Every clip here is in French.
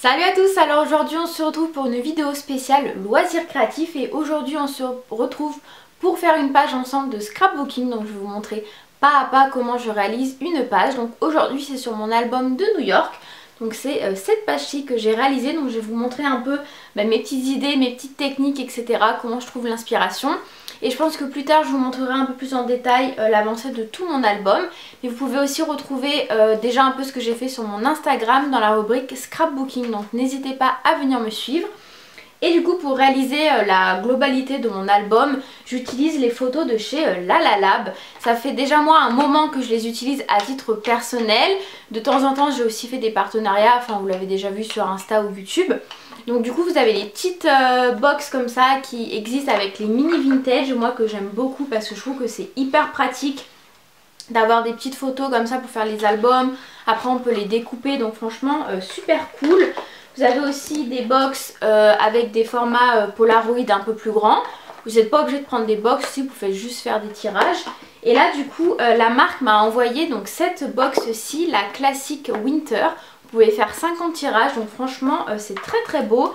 Salut à tous, alors aujourd'hui on se retrouve pour une vidéo spéciale loisirs créatifs et aujourd'hui on se retrouve pour faire une page ensemble de scrapbooking. Donc je vais vous montrer pas à pas comment je réalise une page. Donc aujourd'hui c'est sur mon album de New York. Donc c'est cette page-ci que j'ai réalisée. Donc je vais vous montrer un peu mes petites idées, mes petites techniques, etc. Comment je trouve l'inspiration. Et je pense que plus tard je vous montrerai un peu plus en détail l'avancée de tout mon album. Mais vous pouvez aussi retrouver déjà un peu ce que j'ai fait sur mon Instagram dans la rubrique scrapbooking. Donc n'hésitez pas à venir me suivre. Et du coup pour réaliser la globalité de mon album, j'utilise les photos de chez LalaLab. Ça fait déjà moi un moment que je les utilise à titre personnel. De temps en temps j'ai aussi fait des partenariats, enfin vous l'avez déjà vu sur Insta ou YouTube. Donc du coup vous avez les petites box comme ça qui existent avec les mini vintage, moi que j'aime beaucoup parce que je trouve que c'est hyper pratique d'avoir des petites photos comme ça pour faire les albums. Après on peut les découper, donc franchement super cool. Vous avez aussi des box avec des formats Polaroid un peu plus grands. Vous n'êtes pas obligé de prendre des box si vous pouvez juste faire des tirages. Et là du coup la marque m'a envoyé donc cette box-ci, la Classic Winter. Vous pouvez faire 50 tirages, donc franchement c'est très très beau.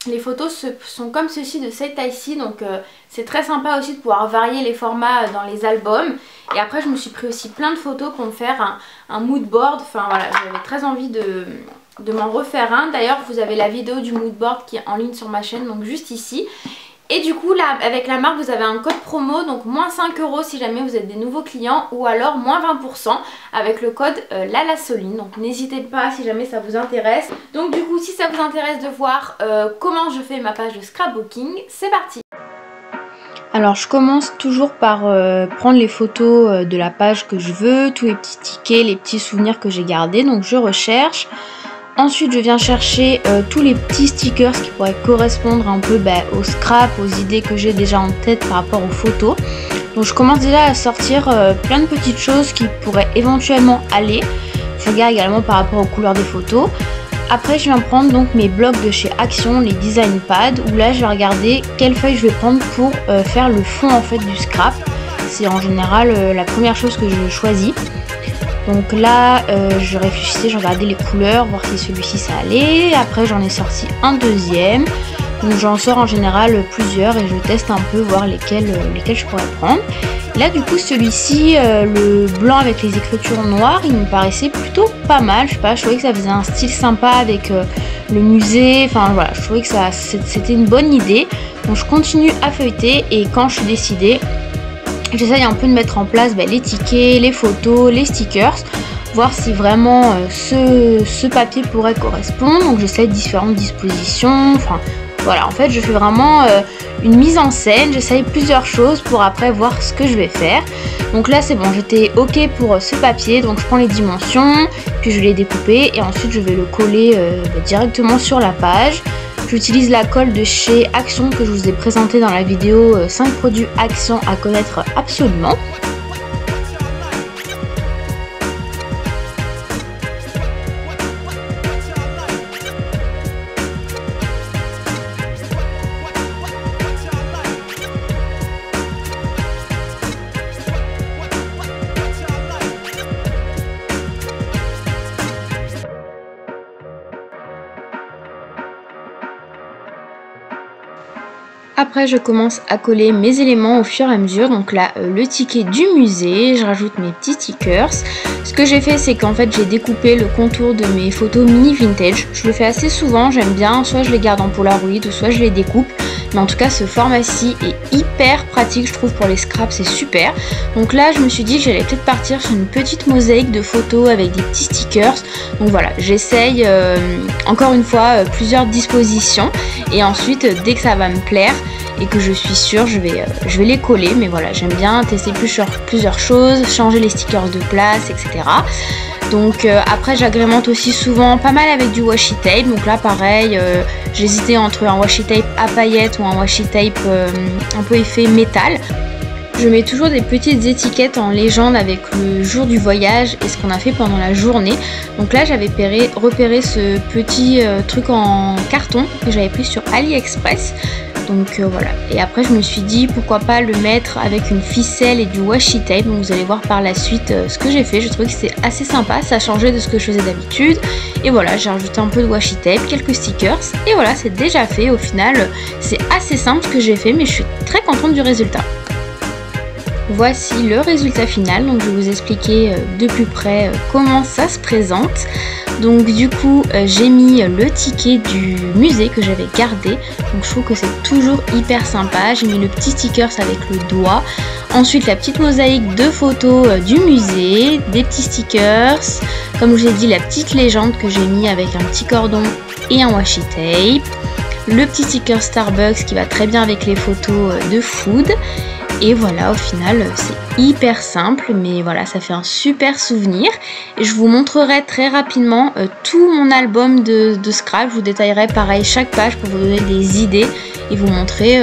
Les photos sont comme ceci de cette taille-ci, donc c'est très sympa aussi de pouvoir varier les formats dans les albums. Et après je me suis pris aussi plein de photos pour me faire un mood board. Enfin voilà, j'avais très envie de m'en refaire un. D'ailleurs vous avez la vidéo du mood board qui est en ligne sur ma chaîne, donc juste ici. Et du coup là avec la marque vous avez un code promo, donc moins 5 € si jamais vous êtes des nouveaux clients, ou alors moins 20% avec le code LalaSoline. Donc n'hésitez pas si jamais ça vous intéresse. Donc du coup si ça vous intéresse de voir comment je fais ma page de scrapbooking, c'est parti. Alors je commence toujours par prendre les photos de la page que je veux, tous les petits tickets, les petits souvenirs que j'ai gardés, donc je recherche. Ensuite je viens chercher tous les petits stickers qui pourraient correspondre un peu au scrap, aux idées que j'ai déjà en tête par rapport aux photos. Donc je commence déjà à sortir plein de petites choses qui pourraient éventuellement aller. Je regarde également par rapport aux couleurs des photos. Après je viens prendre donc mes blocs de chez Action, les design pads, où là je vais regarder quelle feuille je vais prendre pour faire le fond en fait du scrap. C'est en général la première chose que je choisis. Donc là je réfléchissais, je regardais les couleurs, voir si celui-ci ça allait. Après j'en ai sorti un deuxième. Donc j'en sors en général plusieurs et je teste un peu voir lesquels je pourrais prendre. Là du coup celui-ci, le blanc avec les écritures noires, il me paraissait plutôt pas mal. Je sais pas, je trouvais que ça faisait un style sympa avec le musée. Enfin voilà, je trouvais que c'était une bonne idée. Donc je continue à feuilleter et quand je suis décidée, j'essaye un peu de mettre en place les tickets, les photos, les stickers, voir si vraiment ce papier pourrait correspondre. Donc j'essaye différentes dispositions, enfin voilà, en fait je fais vraiment une mise en scène, j'essaye plusieurs choses pour après voir ce que je vais faire. Donc là c'est bon, j'étais ok pour ce papier, donc je prends les dimensions, puis je vais les découper et ensuite je vais le coller directement sur la page. J'utilise la colle de chez Action que je vous ai présenté dans la vidéo 5 produits Action à connaître absolument. Après je commence à coller mes éléments au fur et à mesure. Donc là le ticket du musée, je rajoute mes petits stickers. Ce que j'ai fait c'est qu'en fait j'ai découpé le contour de mes photos mini vintage. Je le fais assez souvent, j'aime bien, soit je les garde en Polaroid ou soit je les découpe. Mais en tout cas ce format-ci est hyper pratique je trouve pour les scraps, c'est super. Donc là je me suis dit que j'allais peut-être partir sur une petite mosaïque de photos avec des petits stickers. Donc voilà, j'essaye encore une fois plusieurs dispositions et ensuite dès que ça va me plaire et que je suis sûre, je vais les coller. Mais voilà, j'aime bien tester plusieurs choses, changer les stickers de place, etc. Donc après j'agrémente aussi souvent pas mal avec du washi tape. Donc là pareil, j'hésitais entre un washi tape à paillettes ou un washi tape un peu effet métal. Je mets toujours des petites étiquettes en légende avec le jour du voyage et ce qu'on a fait pendant la journée. Donc là j'avais repéré ce petit truc en carton que j'avais pris sur AliExpress. Donc voilà, et après je me suis dit pourquoi pas le mettre avec une ficelle et du washi tape. Donc vous allez voir par la suite ce que j'ai fait. Je trouvais que c'est assez sympa, ça a changé de ce que je faisais d'habitude. Et voilà, j'ai rajouté un peu de washi tape, quelques stickers, et voilà, c'est déjà fait. Au final c'est assez simple ce que j'ai fait, mais je suis très contente du résultat. Voici le résultat final, donc je vais vous expliquer de plus près comment ça se présente. Donc du coup j'ai mis le ticket du musée que j'avais gardé, donc je trouve que c'est toujours hyper sympa. J'ai mis le petit sticker avec le doigt, ensuite la petite mosaïque de photos du musée, des petits stickers, comme je vous ai dit la petite légende que j'ai mis avec un petit cordon et un washi tape, le petit sticker Starbucks qui va très bien avec les photos de food. Et voilà, au final c'est hyper simple, mais voilà, ça fait un super souvenir. Et je vous montrerai très rapidement tout mon album de scrap. Je vous détaillerai pareil chaque page pour vous donner des idées et vous montrer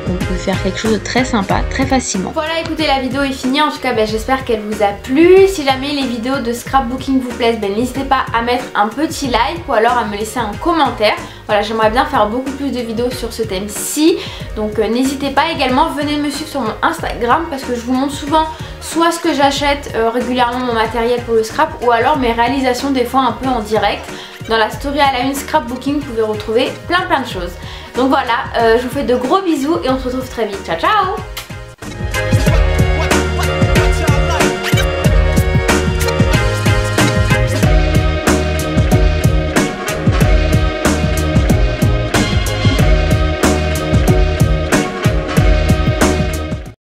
qu'on peut faire quelque chose de très sympa, très facilement. Voilà, écoutez, la vidéo est finie. En tout cas, j'espère qu'elle vous a plu. Si jamais les vidéos de scrapbooking vous plaisent, n'hésitez pas à mettre un petit like ou alors à me laisser un commentaire. Voilà, j'aimerais bien faire beaucoup plus de vidéos sur ce thème-ci. Donc n'hésitez pas. Également, venez me suivre sur mon Instagram parce que je vous montre souvent soit ce que j'achète régulièrement, mon matériel pour le scrap, ou alors mes réalisations des fois un peu en direct. Dans la story à la une scrapbooking, vous pouvez retrouver plein de choses. Donc voilà, je vous fais de gros bisous et on se retrouve très vite. Ciao ciao!